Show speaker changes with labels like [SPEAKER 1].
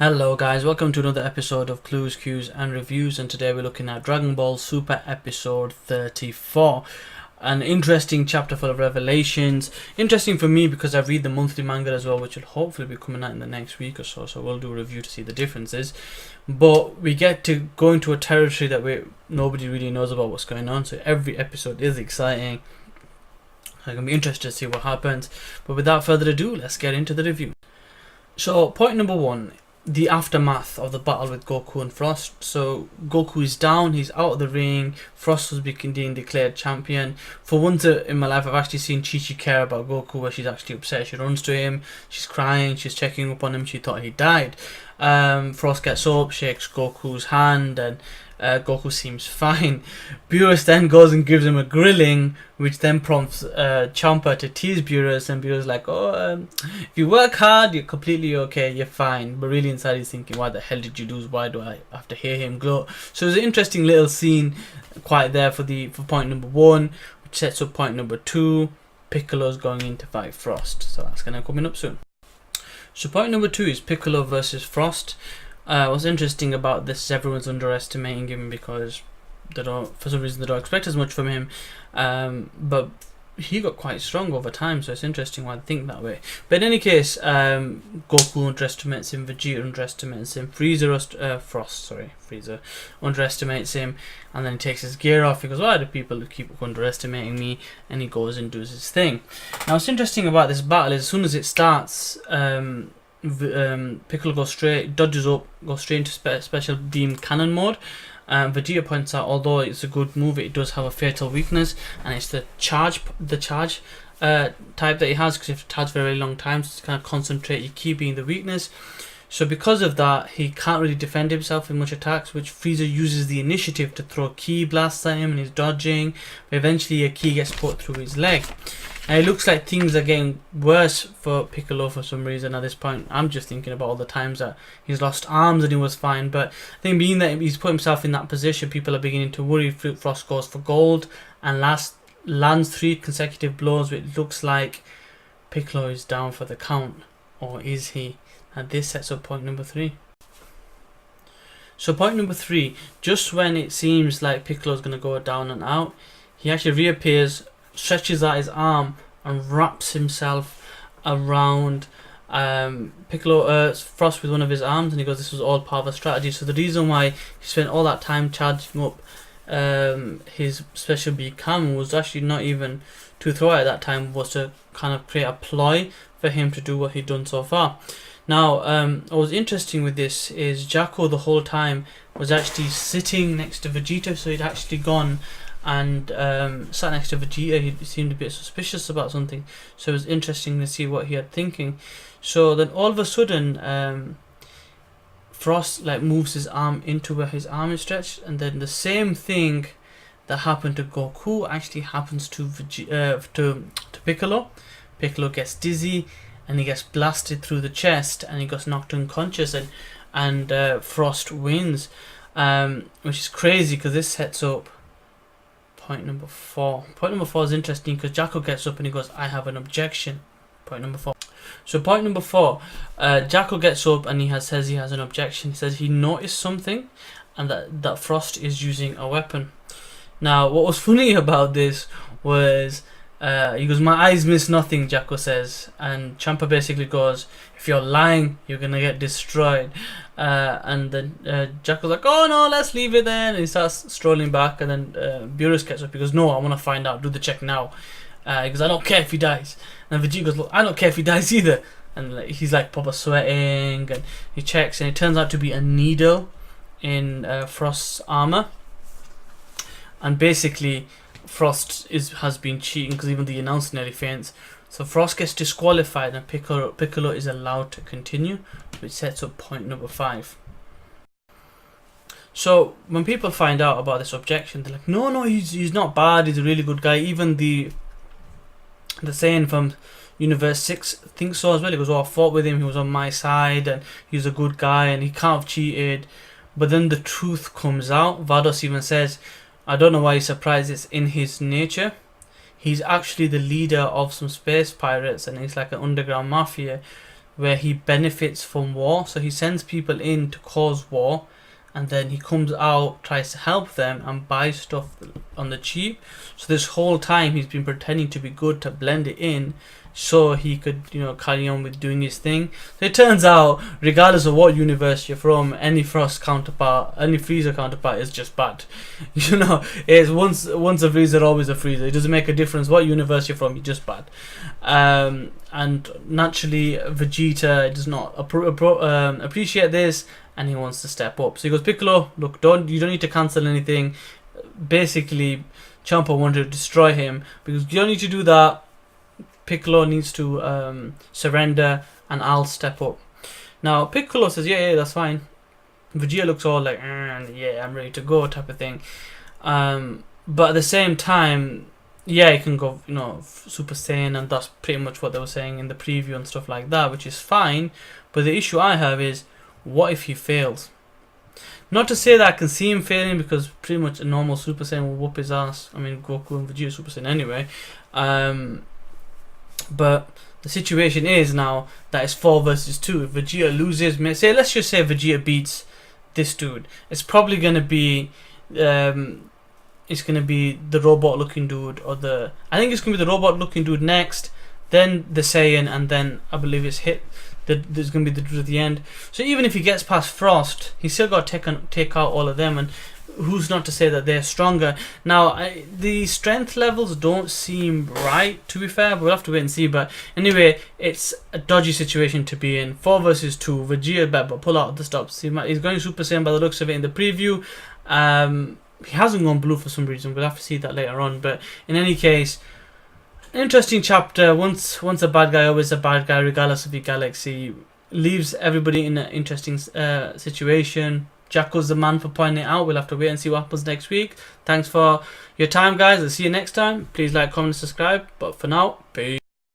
[SPEAKER 1] Hello guys, welcome to another episode of Clues, Cues and Reviews, and today we're looking at Dragon Ball Super episode 34. An interesting chapter full of revelations. Interesting for me because I read the monthly manga as well, which will hopefully be coming out in the next week or so we'll do a review to see the differences. But we get to go into a territory that nobody really knows about what's going on, so every episode is exciting. I'm going to be interested to see what happens. But without further ado, let's get into the review. So, point number one. The aftermath of the battle with Goku and Frost. So Goku is down, he's out of the ring, Frost was being declared champion. For once in my life I've actually seen Chi-Chi care about Goku, where she's actually upset. She runs to him, she's crying, she's checking up on him, she thought he died. Frost gets up, shakes Goku's hand, and Goku seems fine. Beerus then goes and gives him a grilling, which then prompts Champa to tease Beerus, and Beerus like, if you work hard, you're completely okay, you're fine. But really inside he's thinking, why the hell did you lose? Why do I have to hear him gloat? So it's an interesting little scene quite there for point number one, which sets up point number two. Piccolo's going in to fight Frost, so that's going to coming up soon. So point number two is Piccolo versus Frost. What's interesting about this is everyone's underestimating him because for some reason they don't expect as much from him, but he got quite strong over time, so it's interesting why they think that way. But in any case, Goku underestimates him, Vegeta underestimates him, Frieza underestimates him, and then he takes his gear off. He goes, why do people keep underestimating me? And he goes and does his thing. Now what's interesting about this battle is as soon as it starts, Piccolo dodges up, goes straight into special beam cannon mode. Vegeta points out, although it's a good move, it does have a fatal weakness, and it's the charge type that he has, because if it charges for a very long time, so to kind of concentrate your ki being the weakness. So because of that, he can't really defend himself in much attacks, which Frieza uses the initiative to throw ki blasts at him, and he's dodging, but eventually a ki gets put through his leg. And it looks like things are getting worse for Piccolo for some reason at this point. I'm just thinking about all the times that he's lost arms and he was fine. But I think being that he's put himself in that position, people are beginning to worry. Frost goes for gold and lands 3 consecutive blows, which looks like Piccolo is down for the count. Or is he? And this sets up point number 3. So point number 3, just when it seems like Piccolo's going to go down and out, he actually reappears, stretches out his arm and wraps himself around Frost with one of his arms, and he goes, this was all part of a strategy. So the reason why he spent all that time charging up his special beam cannon was actually not even to throw it at that time, was to kind of create a ploy for him to do what he'd done so far. Now what was interesting with this is Jacko the whole time was actually sitting next to Vegeta, so he'd actually gone and sat next to Vegeta. He seemed a bit suspicious about something, so it was interesting to see what he had thinking. So then all of a sudden Frost moves his arm into where his arm is stretched, and then the same thing that happened to Goku actually happens to Piccolo. Piccolo gets dizzy and he gets blasted through the chest and he gets knocked unconscious, and Frost wins, which is crazy because this sets up point number 4. Point number 4 is interesting because Jacko gets up and he goes, I have an objection. Point number 4. So point number 4, Jacko gets up and says he has an objection. He says he noticed something, and that Frost is using a weapon. Now what was funny about this was he goes, my eyes miss nothing, Jacko says, and Champa basically goes, if you're lying, you're gonna get destroyed. And then Jacko's like, oh no, let's leave it then, and he starts strolling back, and then Beerus gets up. He goes, no, I want to find out, do the check now. He goes, I don't care if he dies. And Vegeta goes, look, I don't care if he dies either. And he's proper sweating, and he checks, and it turns out to be a needle in Frost's armor. And basically Frost has been cheating, because even the announcer nearly faints. So Frost gets disqualified and Piccolo is allowed to continue, which sets up point number 5. So when people find out about this objection, they're like, no, he's not bad, he's a really good guy. Even the saying from Universe 6 thinks so as well. He goes, I fought with him, he was on my side, and he's a good guy, and he can't have cheated. But then the truth comes out. Vados even says, I don't know why he's surprised, it's in his nature. He's actually the leader of some space pirates, and he's like an underground mafia where he benefits from war. So he sends people in to cause war, and then he comes out, tries to help them, and buys stuff on the cheap. So this whole time he's been pretending to be good to blend it in, so he could, carry on with doing his thing. So it turns out, regardless of what universe you're from, any Frost counterpart, any Freezer counterpart is just bad. It's once a Freezer, always a Freezer. It doesn't make a difference what universe you're from, you're just bad. And naturally, Vegeta does not appreciate this, and he wants to step up. So he goes, Piccolo, look, you don't need to cancel anything. Basically, Champa wanted to destroy him, because you don't need to do that. Piccolo needs to surrender, and I'll step up. Now Piccolo says, yeah, that's fine. Vegeta looks all like, yeah, I'm ready to go, type of thing. But at the same time, yeah, he can go, Super Saiyan, and that's pretty much what they were saying in the preview and stuff like that, which is fine. But the issue I have is, what if he fails? Not to say that I can see him failing, because pretty much a normal Super Saiyan will whoop his ass. I mean, Goku and Vegeta Super Saiyan anyway. But the situation is now that it's 4 versus 2. If Vegeta loses, let's just say Vegeta beats this dude, it's probably gonna be the robot looking dude, or I think it's gonna be the robot looking dude next, then the Saiyan, and then I believe it's there's gonna be the dude at the end. So even if he gets past Frost, he's still got to take out all of them, and who's not to say that they're stronger? Now, the strength levels don't seem right, to be fair, but we'll have to wait and see. But anyway, it's a dodgy situation to be in. 4 versus 2, Vegeta better pull out the stops. He's going Super Saiyan by the looks of it in the preview. He hasn't gone blue for some reason. We'll have to see that later on. But in any case, an interesting chapter. Once a bad guy, always a bad guy, regardless of your galaxy. Leaves everybody in an interesting situation. Jacko's the man for pointing it out. We'll have to wait and see what happens next week. Thanks for your time, guys. I'll see you next time. Please like, comment, subscribe. But for now, peace.